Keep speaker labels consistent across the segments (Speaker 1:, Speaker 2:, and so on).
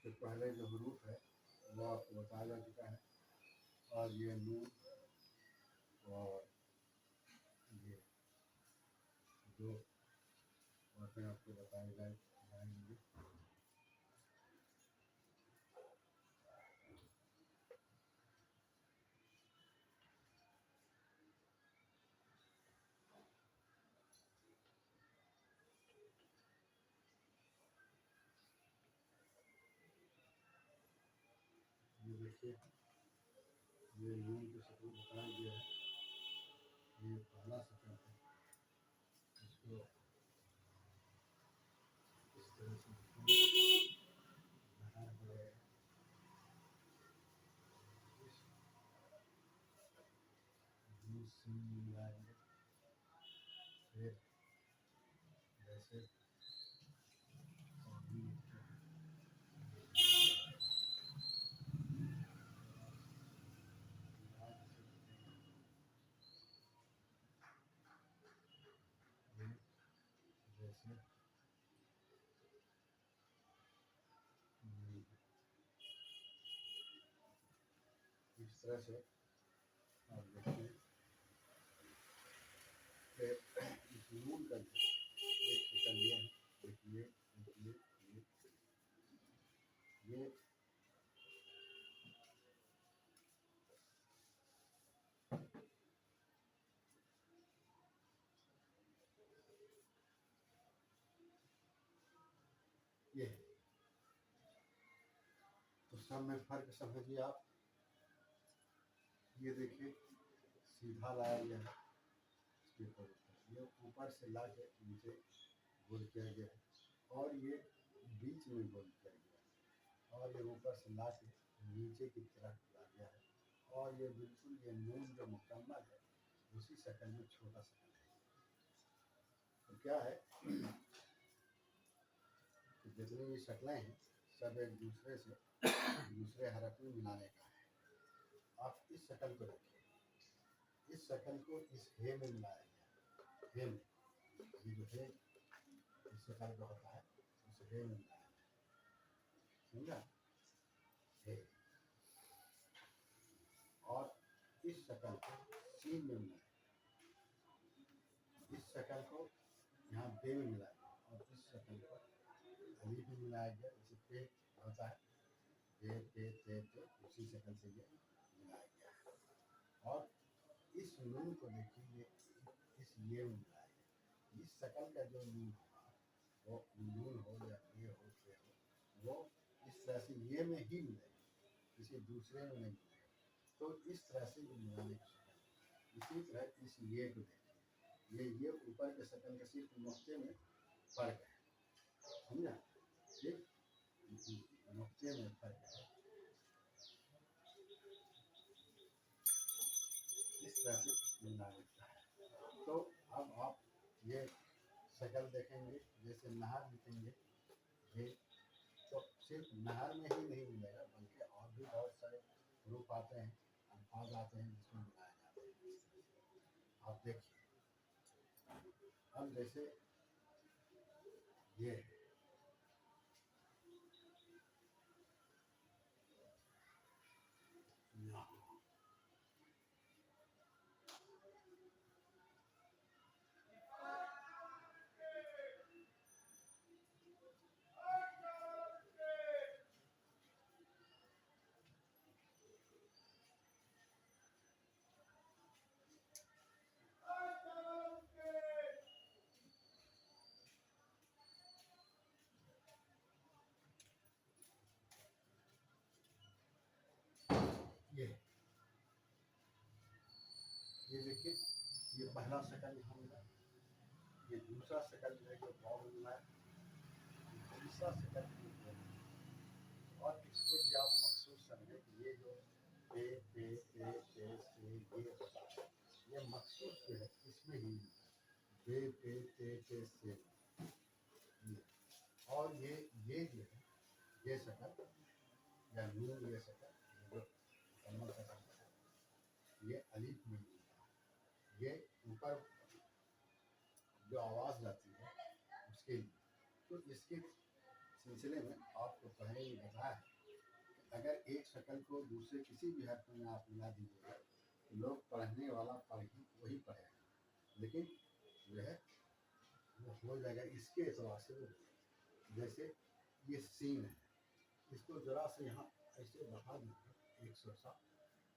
Speaker 1: کے پہلے جو حروف ہے وہ آپ کو بتایا جا چکا ہے، اور یہ نون اور یہ دو باتیں آپ کو بتائی جائیں گی۔ یہ دیکھیے، یہ نون کی شکل بتایا گیا ہے، یہ پہلا شکل ہے، اس کو اس طرح سے بنانا پڑے گا۔ اس نون سین ملائیں گے، پھر جیسے اور بھی لکھتے ہیں، یہاں جیسے لکھیں گے، یہ جیسے اس طرح سے آپ دیکھیں کہ اس نون کا جو ایک شکل یہ ہے، دیکھیے یہ یہ ہے، تو سب میں فرق سمجھیے آپ۔ یہ دیکھیے سیدھا لایا گیا ہے اس کے اوپر، یہ اوپر سے لا کے نیچے گول کیا گیا ہے، اور یہ بیچ میں گول کیا گیا ہے، اور یہ اوپر سے لا کے نیچے کی طرف لا گیا ہے، اور یہ بالکل یہ نون جو مکمل ہے اسی شکل میں چھوٹا شکل ہے۔ تو کیا ہے کہ جتنی بھی شکلیں ہیں سب ایک دوسرے سے دوسرے حرف میں ملانے کا ہے۔ آپ اس شکل کو دیکھیے، اس شکل کو اس ہے میں ملایا گیا ہے، ہے میں، یہ جو ہے اس شکل کا ہوتا ہے اس ہے میں ملایا گیا، سمجھا؟ ہے، اور اس شکل کو سین میں ملایا گیا، اس شکل کو یہاں بے میں ملایا گیا، اور اس شکل کو الف میں ملایا گیا، جیسے پے ہوتا ہے پے پے تے تے، اسی شکل سے یہ ملایا گیا ہے۔ اور اس نون کو دیکھیے، یہ اس یہ میں ملایا گیا، اس شکل کا جو نون ہوگا وہ نون ہو یا یہ ہو پے ہو، وہ اس طرح سے یہ میں ہی ملے گا، کسی دوسرے میں نہیں ملے گا۔ تو اس طرح سے یہ ملانے کی شکل ہے۔ اسی طرح اس یہ کو دیکھیے، یہ اوپر کے شکل کا صرف نقطے میں فرق ہے، سمجھا؟ صرف نقطے میں فرق ہے، اس طرح سے ملنا لگتا ہے۔ تو اب آپ یہ شکل دیکھیں گے، جیسے نہر لکھیں گے یہ، تو صرف نہر میں ہی نہیں ملے گا بلکہ اور بھی بہت سارے حروف آتے ہیں، الفاظ آتے ہیں جس میں ملایا جاتا ہے۔ آپ دیکھیے اب جیسے یہ ہے، یہاں یہ دیکھیے، یہ پہلا شکل یہاں ملا، یہ دوسرا شکل جو ہے جو واو میں ملا ہے، تیسرا شکل جو ہے، اور اس کو بھی آپ مخصوص سمجھیں کہ یہ جو پے پے تے تے سے یہ ہوتا ہے، یہ مخصوص جو ہے اس میں ہی ملتا ہے، بے پے تے تے سے، اور یہ جو ہے یہ شکل یا نون، یہ شکل یہ جو مکمل شکل ہے یہ الف میں ملتا ہے، یہ اوپر جو آواز جاتی ہے اس کے لیے، تو اس کے सिलसिले में आपको पहले ही बताया है कि अगर एक शक्ल को दूसरे किसी भी हरफ में आप मिला दीजिएगा तो लोग पढ़ने वाला वही पढ़ेगा, लेकिन जो है वो हो जाएगा इसके एतबार से वो। जैसे ये सीन है, इसको जरा से यहाँ ऐसे बढ़ा दीजिए 107,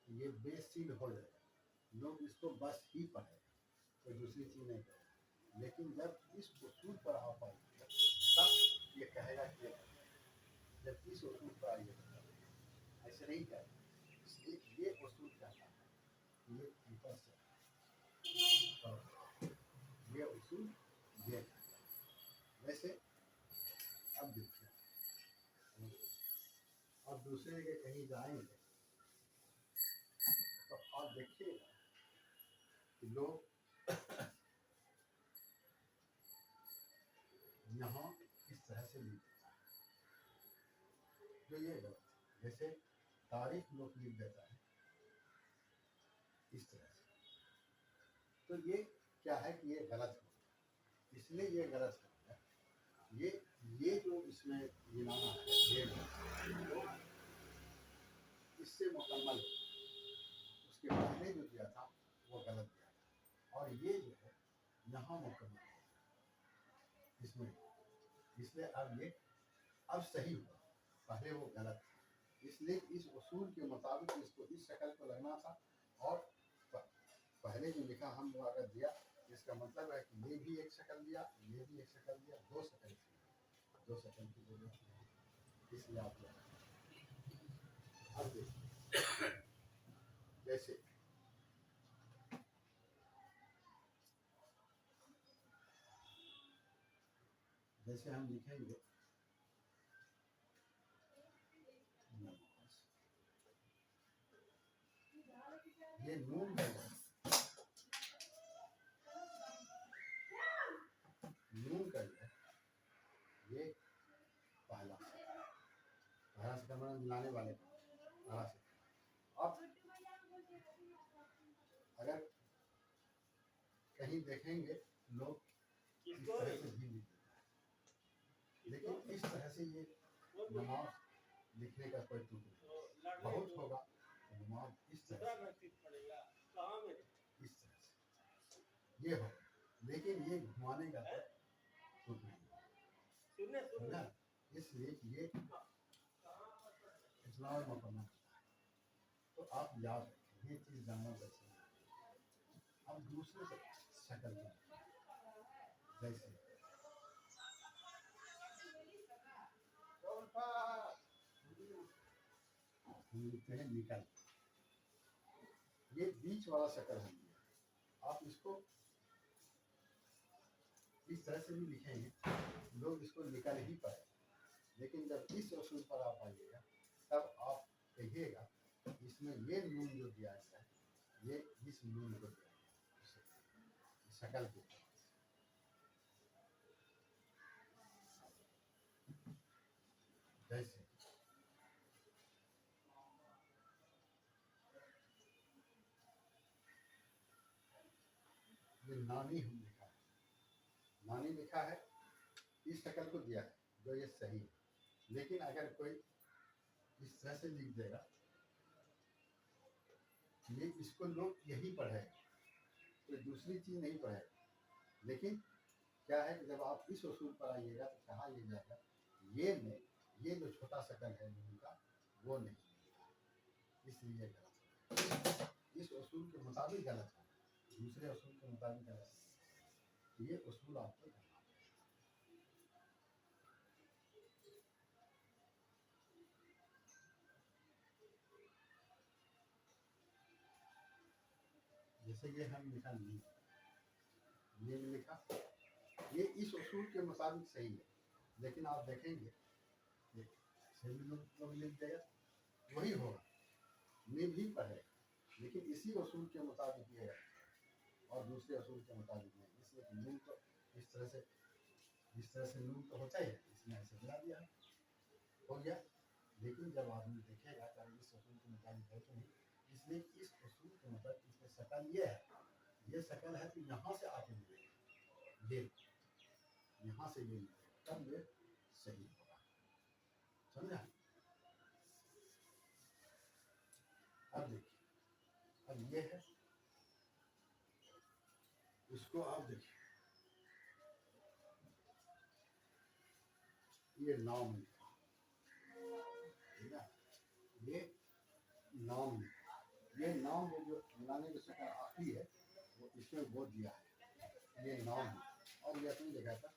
Speaker 1: ये बेस सीन हो जाएगा, लोग इसको बस ही पढ़ेगा, कोई दूसरी चीज़ नहीं करेगा। लेकिन जब इस उसूल पर आप आइएगा तब ये कहेगा कि जब इस उसूल पर आइएगा ऐसे नहीं कहेगा, इसलिए ये उसूल कहता है ये ऊपर से ये उसूल ये कहता है। वैसे अब देखिए, अब दूसरे के कहीं जाएंगे तो आप देखिएगा कि लोग यहाँ इस तरह से लिख देता है, जो ये गलत है। जैसे तारीख लोग लिख देता है इस तरह से, तो ये क्या है कि ये गलत हो गया, इसलिए ये गलत हो गया। ये जो इसमें गिनाना है ये तो इससे मुकम्मल हो, उसके पहले जो दिया था वो गलत दिया था, और ये जो है यहाँ मुकम्मल हो इसमें, इसलिए अब ये अब सही हुआ, पहले वो गलत था। इसलिए इस उसूल के मुताबिक इसको इस शक्ल को लगना था, और पहले जो लिखा हम वो अगर दिया, इसका मतलब है कि ये भी एक शक्ल दिया, ये भी एक शक्ल दिया, दो शक्ल की जरूरत नहीं, इसलिए आप अब देखिए जैसे हम लिखेंगे ये नून का है, ये पहला से मिलाने वाले पहला से। अब अगर कहीं देखेंगे लोग इस तरह से भी लिख देते हैं, लेकिन इस तरह से ये नमाज लिखने का कोई तुक नहीं, बहुत होगा तो नमाज इस तरह से ये हो, लेकिन ये घुमाने का तुक नहीं है ना, इसलिए ये इतना मुकम्मल होता है। तो आप याद रखें, ये चीज़ जानना जैसे अब दूसरे शक्ल में जैसे लिखते हैं निकल, ये बीच वाला शक्ल है, आप इसको इस तरह से भी लिखेंगे लोग इसको निकल ही पाए, लेकिन जब इस उसूल पर आप आइएगा तब आप कहिएगा इसमें ये नून जो दिया गया है ये इस नून को दिया गया शक्ल के, जैसे ये नानी हम लिखा है, नानी लिखा है, इस शक्ल को दिया है जो ये सही है, लेकिन अगर कोई इस तरह से लिख देगा ये इसको लोग यही पढ़ेगा, कोई दूसरी चीज़ नहीं पढ़ेगा। लेकिन क्या है कि जब आप इस उसूल पर आइएगा तो कहा ये जाएगा ये जो छोटा शक्ल है उनका वो नहीं मिलता, इसलिए गलत है, इस उसूल के मुताबिक गलत है, दूसरे उसूल के मुताबिक गलत है, ये उसूल आपको करना है। जैसे ये हम लिखा नहीं, ये लिखा, ये इस उसूल के मुताबिक सही है, लेकिन आप देखेंगे लोग लिख देगा वही होगा, नींद ही पढ़ेगा, लेकिन इसी उसूल के मुताबिक ये है और दूसरे उसूल के मुताबिक नहीं, इसलिए नून तो इस तरह से नून तो होता ही है, इसमें ऐसे बना दिया हो गया, लेकिन जब आदमी देखेगा कि इस उसूल के मुताबिक है तो नहीं, इसलिए इस उसूल के मुताबिक इसमें शक्ल ये है, ये शक्ल है तो यहाँ से आके मिलेगा, ये यहाँ से ये मिलेगा तब ये सही होगा। ये है, इसको आप देखिए, ये नाम लिखा, ठीक है, ये नाम लिखा, ये नाम में जो मिलाने की शक्ल आती है वो इसमें वो दिया है, ये नाम है और ये अपनी जगह पर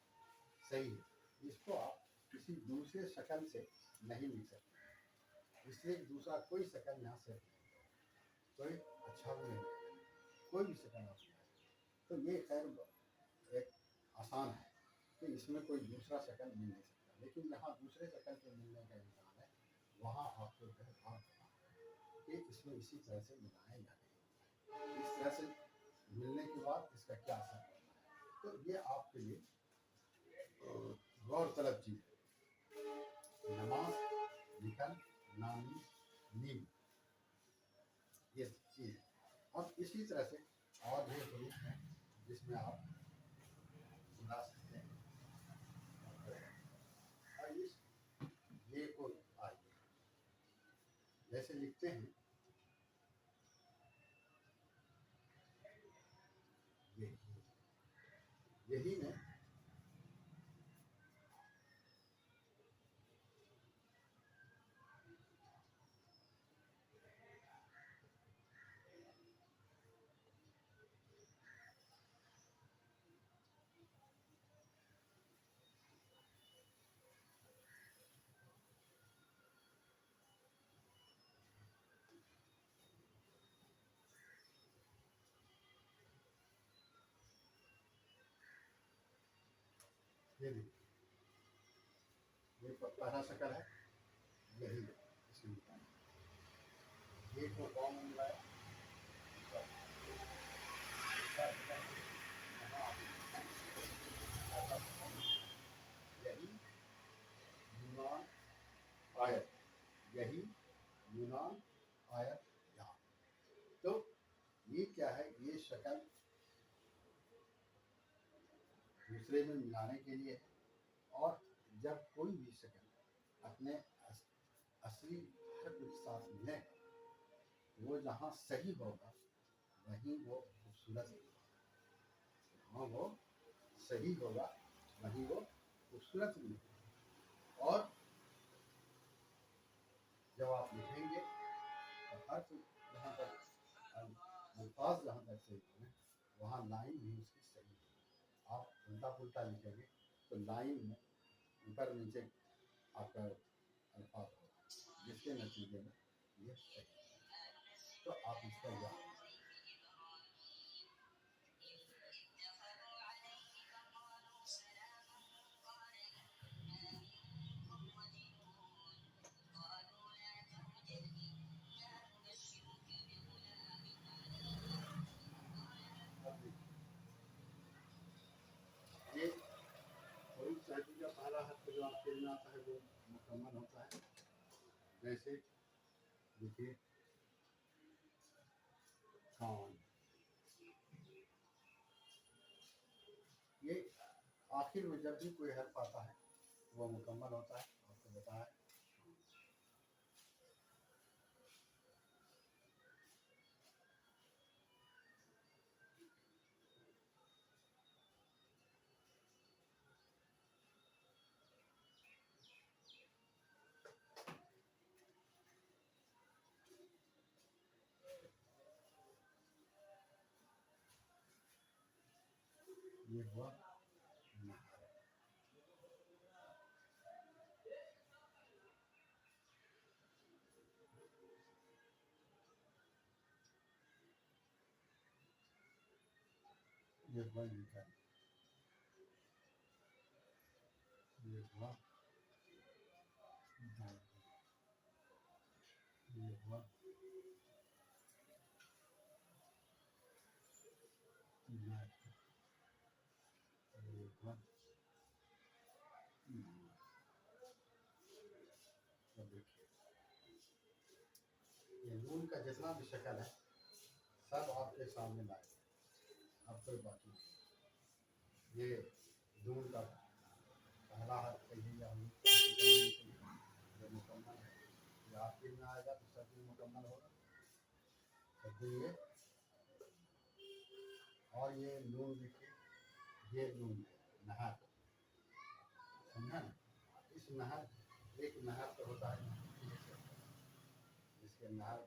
Speaker 1: सही है। इसको आप किसी दूसरे शक्ल से नहीं लिख सकते, इसलिए दूसरा कोई शक्ल यहाँ से कोई अच्छा भी नहीं, कोई भी शक्ल आप तो ये खैर एक आसान है कि इसमें कोई दूसरा शक्ल मिल नहीं सकता, लेकिन यहाँ दूसरे शक्ल के मिलने का इम्कान है, वहाँ आपको कि इसमें इसी तरह से मिलाएं या नहीं, इस तरह से मिलने के बाद इसका क्या असर पड़ता है। तो ये आपके लिए गौरतलब चीज़ है, नमाज लिखन नामी नीम, ये चीज़ है। अब इसी तरह से और भी हुरूफ हैं जिसमें आप मिला सकते हैं, और इस ये को आइए जैसे लिखते हैं, यही में ये देखिए, ये पहला शक्ल है, यही इसमें ये को कौन मिलाया, यही यूनान आयत, यही यूनान आयत यहाँ। तो ये क्या है, ये शक्ल दूसरे में मिलाने के लिए है, और जब कोई भी शक्ल अपने असली शक्ल के साथ मिले वो जहाँ सही होगा वहीं वो खूबसूरत होगा, जहाँ वो सही होगा वहीं वो खूबसूरत भी होगा। और जब आप लिखेंगे तो हर जहाँ तक अल्फाज जहाँ तक सही होंगे वहाँ लाइन भी उसकी सही है। आप उल्टा पुल्टा लिखेंगे तो लाइन में ऊपर नीचे आपका अल्फाज होगा, जिसके नतीजे में ये सही है। तो आप इसका याद ये कोई शादी का पहला हक जो आपके लिए आता है वो मुकम्मल होता है। जैसे देखिए कान, ये आखिर में जब भी कोई हर्फ आता है वो मुकम्मल होता है, आपको बताया। ये हुआ ये हुआ लिखा, ये हुआ दाल, ये हुआ नाक, ये हुआ नाक। तो देखिए ये नून का जितना भी शक्ल है सब आपके सामने लाए, अब कोई बाकी नहीं। ये नून का पहला हर्फ कहीं या ये मुकम्मल है, ये आखिर में आएगा तो सब भी मुकम्मल होगा, सब भी ये اور یہ نون دیکھیے، یہ نون نہر، سمجھا نا؟ اس نہر، ایک نہر تو ہوتا ہے جس کے نہر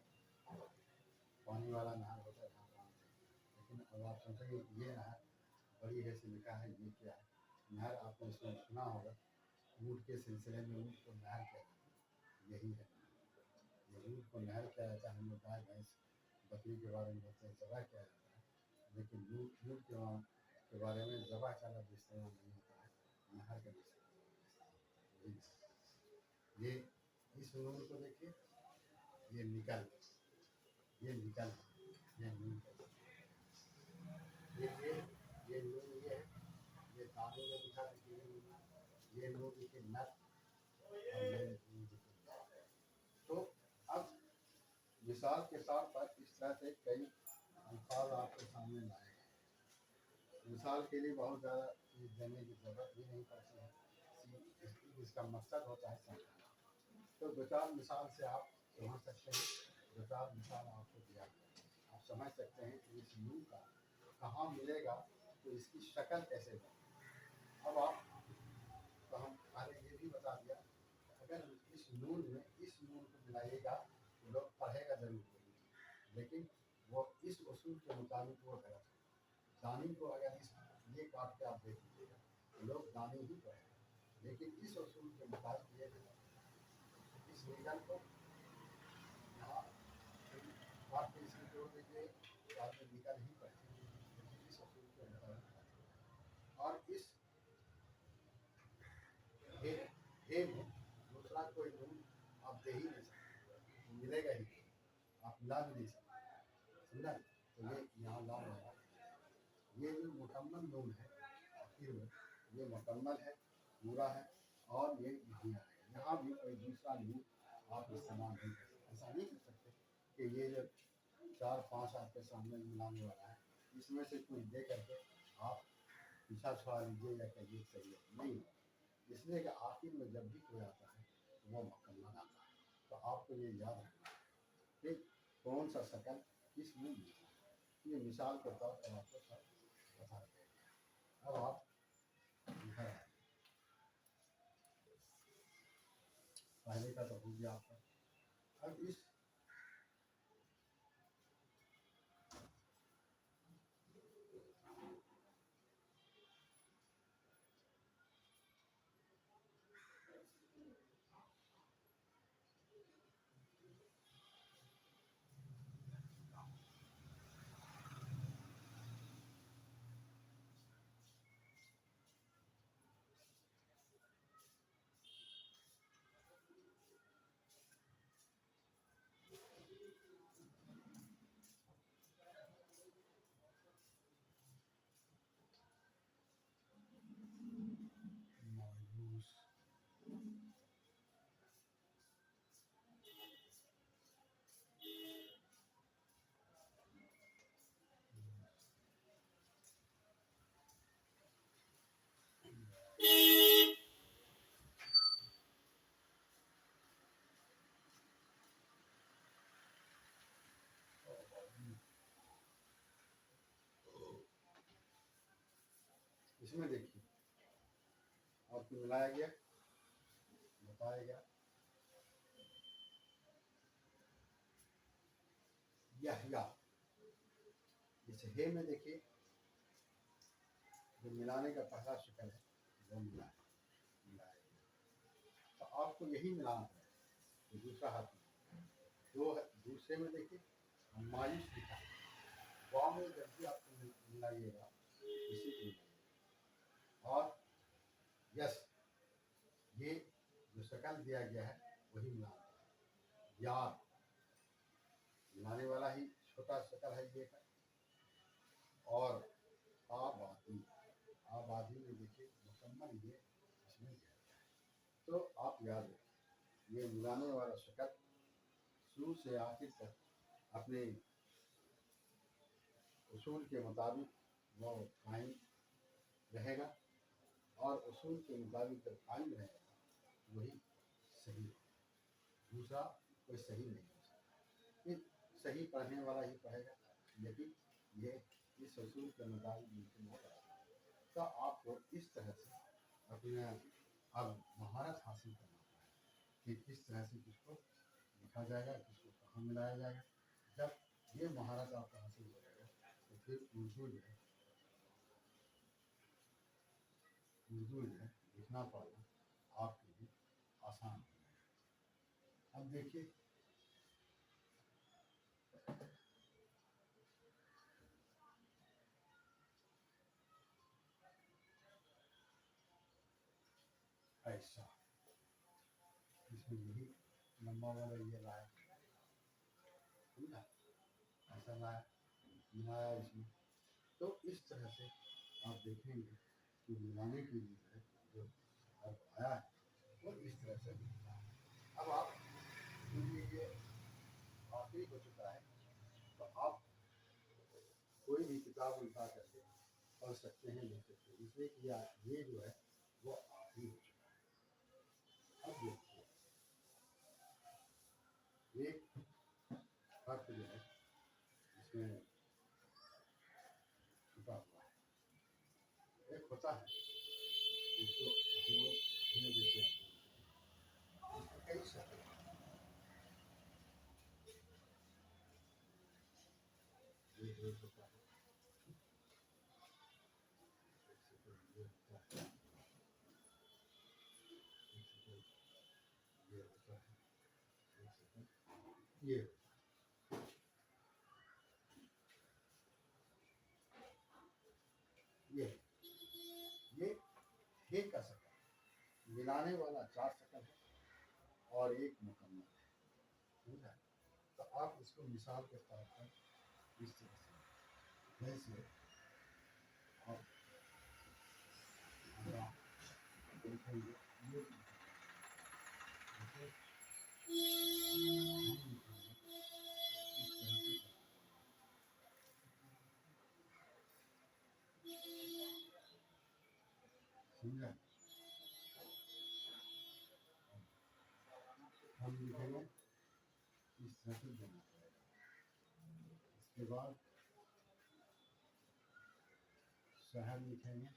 Speaker 1: پانی والا نہر ہوتا ہے جہاں پانی سے، لیکن اب آپ سوچیں گے یہ نہر بڑی ہے سے لکھا ہے، یہ کیا ہے نہر؟ آپ نے اس میں سنا ہوگا اونٹ کے سلسلے میں اونٹ کو نہر کیا جاتا ہے، یہی ہے یہ اونٹ کو نہر کیا جاتا ہے۔ ہم لوگ گائے بھینس بکری کے بارے میں بولتے ہیں ذبح کیا جاتا ہے، لیکن اونٹ کے بارے میں ذبح کا لفظ استعمال نہیں ہوتا ہے، نہر کا لفظ استعمال ہوتا ہے۔ یہ اس نون کو دیکھیے، یہ نکل، یہ نکل، یہ نون یہ نون یہ ہے، یہ دانوں میں دکھا دیکھیے، یہ نون دیکھیے نت، اور یہ نون دیکھیے نت۔ تو اب مثال کے طور پر اس طرح سے کئی الفاظ آپ کے سامنے لائے گئے۔ مثال کے لیے بہت زیادہ چیز دینے کی ضرورت بھی نہیں پڑتی ہے، اس کا مقصد ہوتا ہے سمجھانا۔ تو دو چار مثال سے آپ سمجھ سکتے ہیں، دو چار مثال آپ کو دیا گیا، آپ سمجھ سکتے ہیں کہ اس نون کا کہاں ملے گا، تو اس کی شکل کیسے بنے۔ اب آپ تو ہم پہلے یہ بھی بتا دیا، اگر اس نون میں اس نون کو ملائیے گا تو لوگ پڑھے گا ضرور کوئی، لیکن وہ اس اصول کے مطابق وہ غلط ہے۔ دانی کو اگر یہ کاٹ کے آپ دیکھ لیجیے گا تو لوگ دانی ہی پڑھے گا، لیکن اس اصول کے مطابق یہ غلط ہے۔ اس نگل کو یہاں کاٹ کے اس میں جوڑ دیجیے تو آپ نے نکل ہی پڑھے گا، لیکن اس اصول کے مطابق غلط ہے۔ اور اس ہے میں دوسرا کوئی نون آپ دے ہی نہیں سکتے، ملے گا ہی، آپ لا بھی نہیں سکتے، سمجھا؟ تو یہ یہاں لا رہا ہے، یہ جو مکمل نون ہے آخر میں، یہ مکمل ہے، پورا ہے، اور یہ نہیں آئے گا، یہاں بھی کوئی دوسرا نون آپ استعمال نہیں کر سکتے۔ ایسا نہیں کر سکتے کہ یہ جو 4 5 آپ کے سامنے ملانے والا ہے اس میں سے کچھ دے کر کے آپ پیچھا چھوڑا لیجیے یا کہیے صحیح ہے، نہیں، اس لیے کہ آخر میں جب بھی کوئی آتا ہے تو وہ مکمل آتا ہے۔ تو آپ کو یہ یاد رکھنا ہے کہ کون سا شکل کس میں ملتا ہے، یہ مثال کے طور پر آپ کو سب بتا دیا گیا۔ اب آپ ادھر آئیں، پہلے کا تو ہو گیا آپ کا، اب مایوس، اس میں دیکھیے آپ کو ملایا گیا، بتایا گیا یحییٰ، اس ہے میں دیکھیے جو ملانے کا پہلا شکل ہے وہ ملایا گیا، تو آپ کو یہی ملانا پڑے گا، دوسرا ہاتھ میں دو ہے، دوسرے میں دیکھیے مایوس لکھا ہے، واؤ میں جب بھی آپ کو ملائیے گا اسی کو ملائیے گا، اور یس، یہ جو شکل دیا گیا ہے وہی ملانا ہے، یار ملانے والا ہی چھوٹا شکل ہے یہ ہے، اور آبادی، آبادی میں دیکھیے مکمل یہ اس میں دیا گیا ہے۔ تو آپ یاد رکھیں یہ ملانے والا شکل شروع سے آخر تک اپنے اصول کے مطابق وہ قائم رہے گا، اور اصول کے مطابق جب قائم رہے گا وہی صحیح ہے، دوسرا کوئی صحیح نہیں ہو سکتا، یہ صحیح پڑھنے والا ہی پڑھے گا، لیکن یہ इस असूल के मुताबिक मुमकिन होगा। तो आपको इस तरह से अपने अब महारत हासिल करना है कि किस तरह से किसको लिखा जाएगा, किसको कहाँ मिलाया जाएगा। जब ये महारत आपको हासिल हो जाएगा तो फिर उर्दू जो है लिखना पढ़ना आपके लिए आसान हो जाएगा। अब देखिए ऐसा, इसमें यही लंबा वाला ये लाया, समझा, ऐसा लाया मिलाया इसमें। तो इस तरह से आप देखेंगे कि मिलाने के लिए है जो अर्थ आया है वो इस तरह से मिलता है। अब आप क्योंकि ये आखिरी हो चुका है तो आप कोई भी किताब उल्टा करके पढ़ सकते हैं, लिख सकते हैं, इसलिए कि ये जो है वो आखिरी हो चुका है। अब देखिए एक अर्थ जो है इसमें छुपा हुआ है, एक होता है जिसको गोल घूम देते हैं, इसमें कई शब्द ये होता है, एक होता है, ये होता है, ये ये हे का शक्ल मिलाने वाला 4 शक्ल है और एक मुकम्मल है, समझा। तो आप इसको मिसाल के तौर पर इस तरह से जैसे आप देखेंगे ये समझा, हम लिखेंगे इस तरह से देना पड़ेगा। इसके बाद शहर लिखेंगे,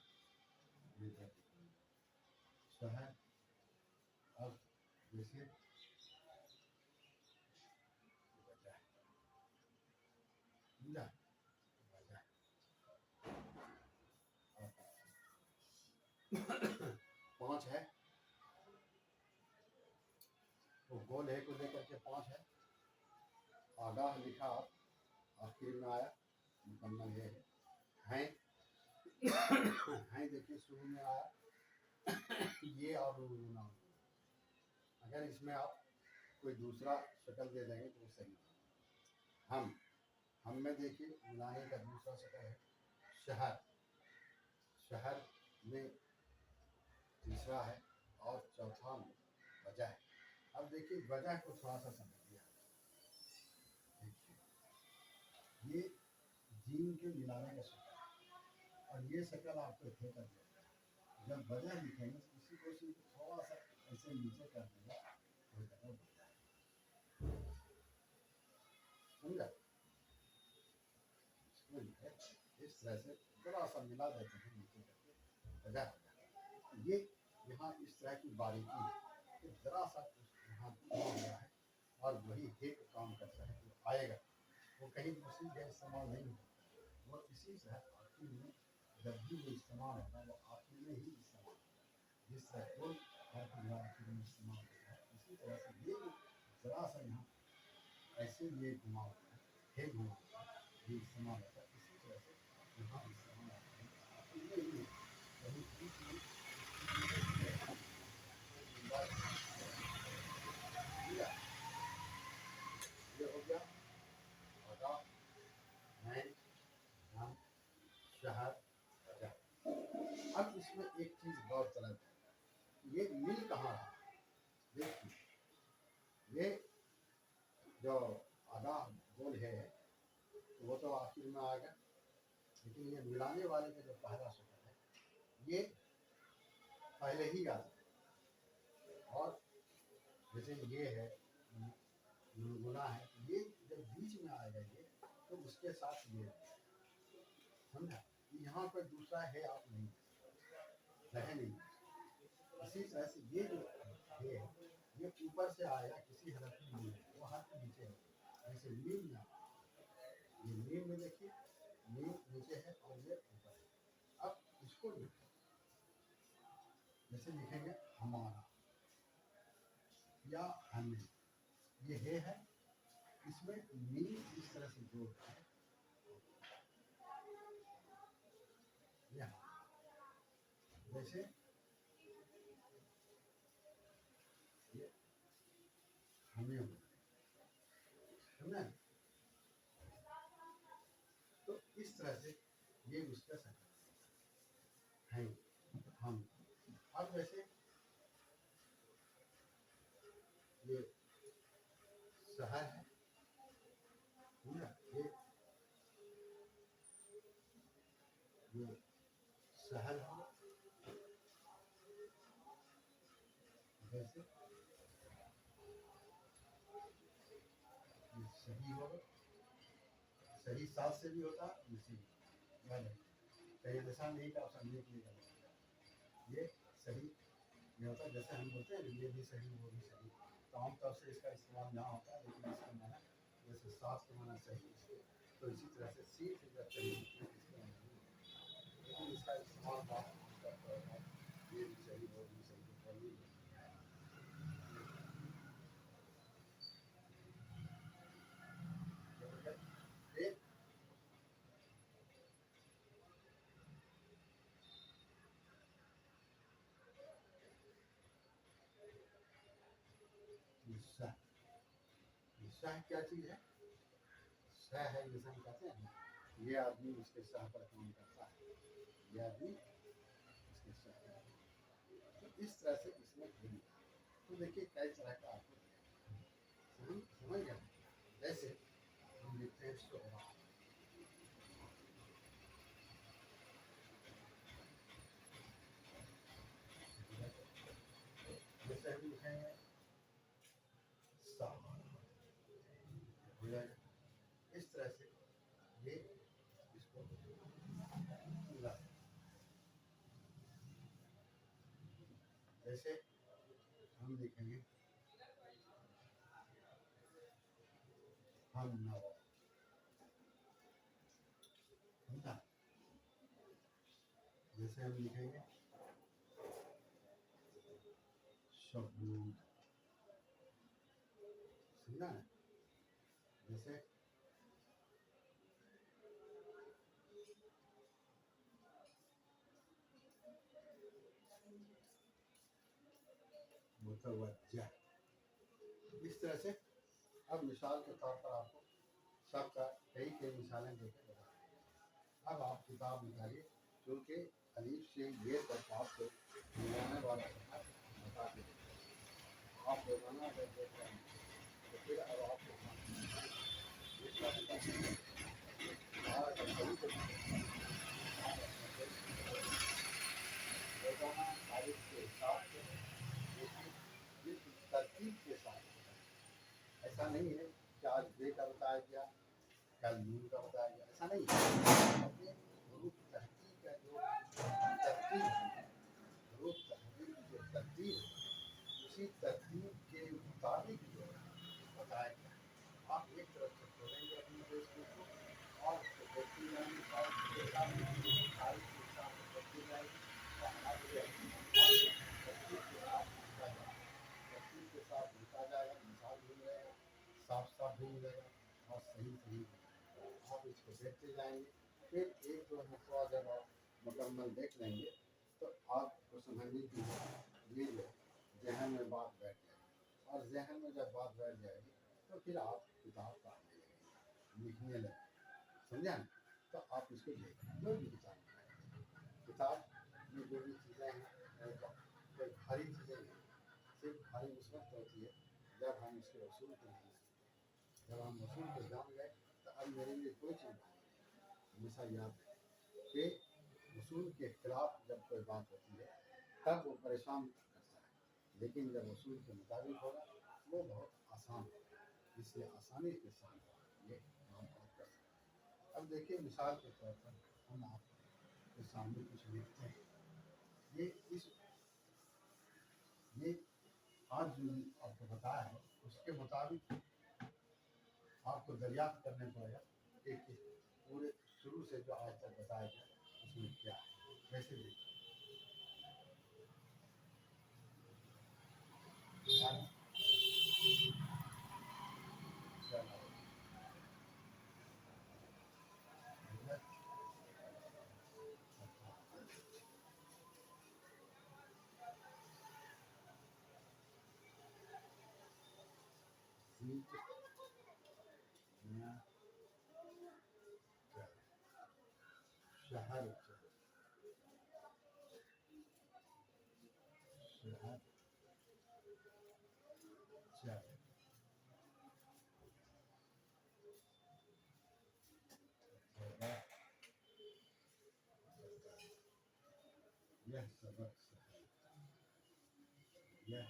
Speaker 1: ये शहर। अब जैसे वजह, समझा, वजह पाँच है, तो गोल है को लेकर के 5 है। आगाह लिखा आखिर में आया, मुकम्मल है हैं देखिए शुरू में आया ये और ना, अगर इसमें आप कोई दूसरा शक्ल दे देंगे तो सही है। हम में देखिए मिलाने का दूसरा शक्ल है शहर, शहर में तीसरा है और चौथा में वजह है। अब देखिए वजह को थोड़ा सा समझ लिया, देखिए ये जीन के मिलाने का शक्ल है और ये शक्ल आपको थे कर दिया। जब वजह लिखेंगे तो इसी को थोड़ा सा ऐसे नीचे कर देंगे तो जगह वजह है, समझा। इस तरह से थोड़ा सा मिला देते हैं नीचे करके वजह हो जाता है। ये यहाँ इस तरह की बारीकी है कि जरा सा यहाँ हुआ है और वही एक काम करता है तो आएगा, वो कहीं दूसरी जगह इस्तेमाल नहीं होता, वो इसी तरह आखिर में जब भी वो इस्तेमाल होता है वो आखिर में ही इस्तेमाल होता है। जिस तरह कोई आखिर में इस्तेमाल होता है इसी तरह से ये जरा सा यहाँ ऐसे ये घुमा होता है घुमा होता है, ये इस्तेमाल होता है, इसी तरह से यहाँ इस्तेमाल होता है आखिर में ही कहीं बीच में ये हो गया आगा मैं नाम शहर वजह। अब इसमें एक चीज गौर तलब है, ये मिल कहाँ रहा, देखिए ये जो आधा गोल है तो वो तो आखिर में आ गया, लेकिन ये मिलाने वाले का जो पहला शक्ल है ये पहले ही आ जाए, और जैसे ये है गुना है, ये जब बीच में आएगा ये तो उसके साथ ये समझा। यहाँ पर दूसरा है आप नहीं रहे नहीं। इसी तरह से ये जो है ये ऊपर से आया किसी हरफ में नहीं है, वो हरफ नीचे है। जैसे मीम ना, ये मीम में देखिए मीम नीचे है और ये ऊपर है। अब इसको लिखें, जैसे लिखेंगे हमारा या हमें, ये है इसमें मीम इस तरह से जोड़ता है यहाँ, जैसे ये हमें हो समझा। तो इस तरह से ये उसका शक्ल है हम। अब वैसे ये शहर है समझा, ये शहर हो, जैसे ये सही होगा, सही साथ से भी होता है, इसी कहीं निशान नहीं था समझने के लिए ये सही नहीं होता। जैसे हम बोलते हैं ये भी सही वो भी सही, तो आमतौर से इसका इस्तेमाल यहाँ होता है, लेकिन इसका माना जैसे साफ के माना सही, तो इसी तरह से सी से जब सही लेकिन इसका इस्तेमाल बात करता है ये भी सही वो भी सही शाह क्या चीज़ है? शाह है जैसे हम कहते हैं ये आदमी उसके शाह पर काम करता है, ये आदमी उसके शाह पर। तो इस तरह से इसमें भिन्न, तो देखिए कई तरह का आपको समझ गया। जैसे हम लिखते हैं शोहरा, जैसे हम लिखेंगे इस तरह से ये इसको जैसे हम लिखेंगे हम नवा समझा, जैसे हम लिखेंगे शबूत समझा ना, जैसे मुतवज्जा, इस तरह से। अब मिसाल के तौर पर आपको सबका कई मिसालें देकर बताएं। अब आप किताब निकालिए, क्योंकि अलीफ से ये तक आपको मिलाने वाला बता दें। आप रोजाना अगर देख रहे हैं तो फिर अब आपको रोजाना तारीख के हिसाब से तरतीब के साथ, ऐसा नहीं है कि आज बे का बताया गया कल नून का बताया गया, ऐसा नहीं है। हरूफ तहकीक का जो तरतीब, हरूफ तहकीक की जो तरतीब, उसी तरतीब के मुताबिक जो बताया गया। आप एक तरफ से खोलेंगे अपनी फेसबुक को और उसको देखते जाएंगे, तारीख के हिसाब से देखते जाएंगे और आपके तरतीब के साथ लिखा जाएगा, मिसाल भी मिलेगा, साफ साफ भी मिलेगा और सही सही मिलेगा। आप इसको देखते जाएंगे, फिर एक दो मरतबा जब आप मुकम्मल देख लेंगे तो आपको समझने की ये जो जहन में बात बैठ जाएगी, और जहन में जब बात बैठ जाएगी तो फिर आप किताब पढ़ने लगेंगे, लिखने लगेंगे, समझा ना। तो आप इसको देखें, जो भी किताब में जो भी चीज़ें हैं, कोई भारी चीज़ें हैं, सिर्फ भारी उस वक्त होती है जब हम इसके वसूल को नहीं जान। जब हम वसूल को जान गए तो अब मेरे लिए कोई चिंता नहीं। हमेशा याद रखें कि वसूल के खिलाफ जब कोई बात होती है तब वो परेशान करता है, लेकिन जब वसूल के मुताबिक होगा वो बहुत आसान होगा, इसलिए आसानी के साथ ये काम आप कर सकते हैं। अब देखिए मिसाल के तौर पर हम आपके सामने कुछ लिखते हैं। ये आज जो आपको बताया है उसके मुताबिक आपको दरियाफ्त करने पड़ेगा कि पूरे शुरू से जो आज तक बताया गया उसमें क्या है। वैसे देखिए शहर शहर यह सबक यह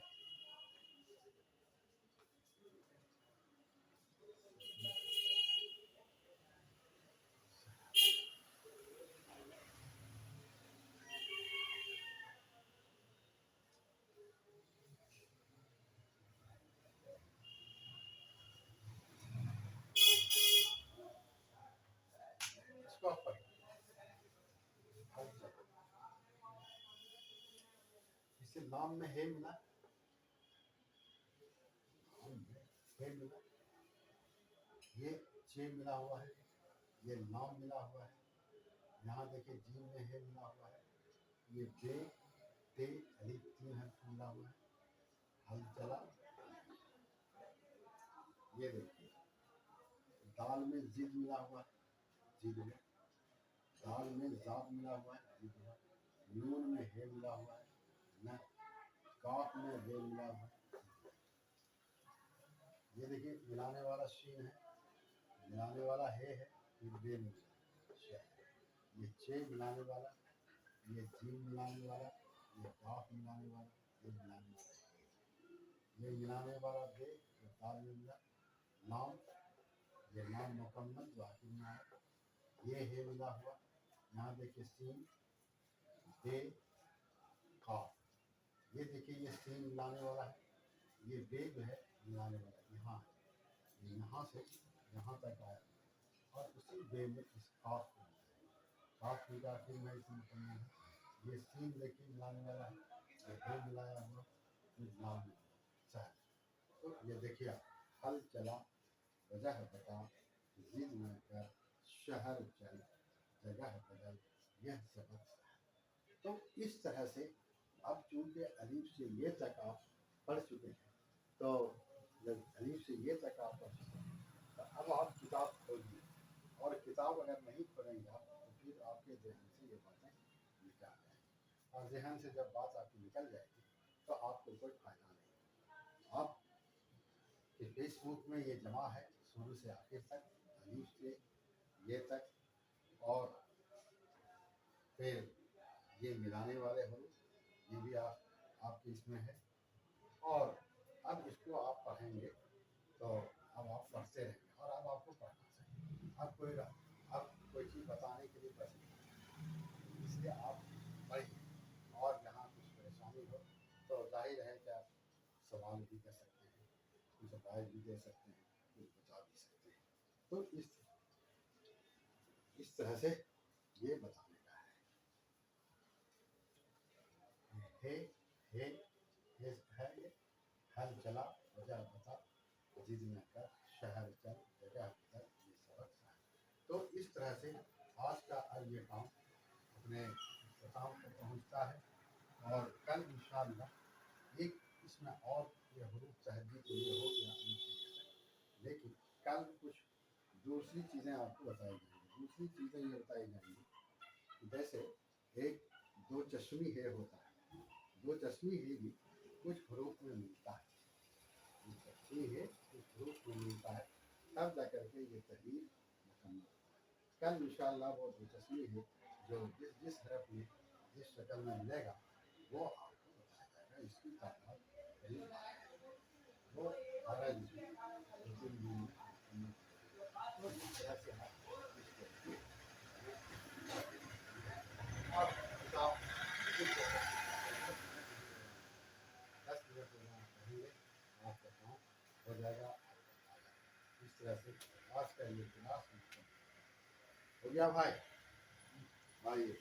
Speaker 1: इसको आप पढ़िए। इसे नाम में है मिला, है मिला, ये चे मिला हुआ है, ये नाम मिला हुआ है, यहाँ देखिए जीन में है मिला हुआ है, ये बे ते अलिफ तीन हर्फ मिला हुआ है, हल चला, ये देखिए दाल में जिद मिला हुआ है, जिद में दाल में जाब मिला हुआ है, जिद में नून में है मिला हुआ है, न काफ में रे मिला हुआ है। ये देखिए मिलाने वाला शीन है, मिलाने वाला है फिर बे मिला, ये चे मिलाने वाला, ये जीन मिलाने वाला, ये काफ मिलाने वाला, ये मिलाने वाला, ये मिलाने वाला बे जो दाल में मिला, नाम, ये नाम मुकम्मल जो आखिर में आया, ये है मिला हुआ, यहाँ देखिए सीन बे काफ, ये देखिए ये सीन मिलाने वाला है, ये बे जो है मिलाने वाला यहाँ है, ये यहाँ से यहाँ तक आया और उसी बे में इस काफ को काफ की आखिर में इसी मुकम्मल है, ये सीन देखिए मिलाने वाला है, ये बे मिलाया हुआ, फिर नाम मिलाया, तो ये देखिए हल चला, वजह बता, जिद में कर, शहर चल, जगह बदल, यह सबक। तो इस तरह से अब चूंकि अलीफ से ये तक आप पढ़ चुके हैं, तो जब अलीफ से ये तक आप पढ़ चुके हैं तो अब आप किताब खोलिए, और किताब अगर नहीं खोलेंगे आप तो फिर आपके जहन से ये बातें निकल जाएंगी, और जहन से जब बात आपकी निकल जाएगी तो आपको कोई फायदा नहीं। आप फेसबुक में ये जमा है शुरू से आखिर तक, अलीफ से ये तक, और फिर ये मिलाने वाले हरूफ ये भी आपके इसमें है, और अब इसको आप पढ़ेंगे तो अब आप पढ़ते रहेंगे, और अब आपको पढ़ना चाहिए, अब कोई चीज़ बताने के लिए बस इसलिए आप पढ़िए, और यहाँ कुछ परेशानी हो तो जाहिर है कि आप सवाल भी कर सकते हैं, कुछ राय भी दे सकते हैं, कुछ बता भी सकते हैं, तो इस तरह से ये बताने का है ये हल चला, वजह बता, जिद में कर, शहर चल, जगह बदल, ये सबक है। तो इस तरह से आज का ये काम अपने इख्तिताम को पहुँचता है, और कल इंशाअल्लाह एक इसमें और ये हरूफ तहजीब तो ये हो गया, लेकिन कल कुछ दूसरी चीज़ें आपको बताई जाएंगी। दूसरी चीज़ें ये बताई जाएंगी जैसे एक दो चश्मी है होता है, दो चश्मी है भी कुछ हरूफ में मिलता है, ये है कुछ हरूफ में मिलता है, तब जा करके ये तहरीर मुकम्मल होता है। कल इंशाअल्लाह वो दिलचस्पी है जो जिस हरफ में जिस शक्ल में मिलेगा वो आपको बताया जाएगा, इसकी तादाद करीब वो 12 जिसमें 2-3 दिन में मुकम्मल हो जाएगी। तो इस तरह से आप گے آپ کا کام ہو جائے گا. اس طرح سے آج کا یہ کلاس ہو گیا بھائی.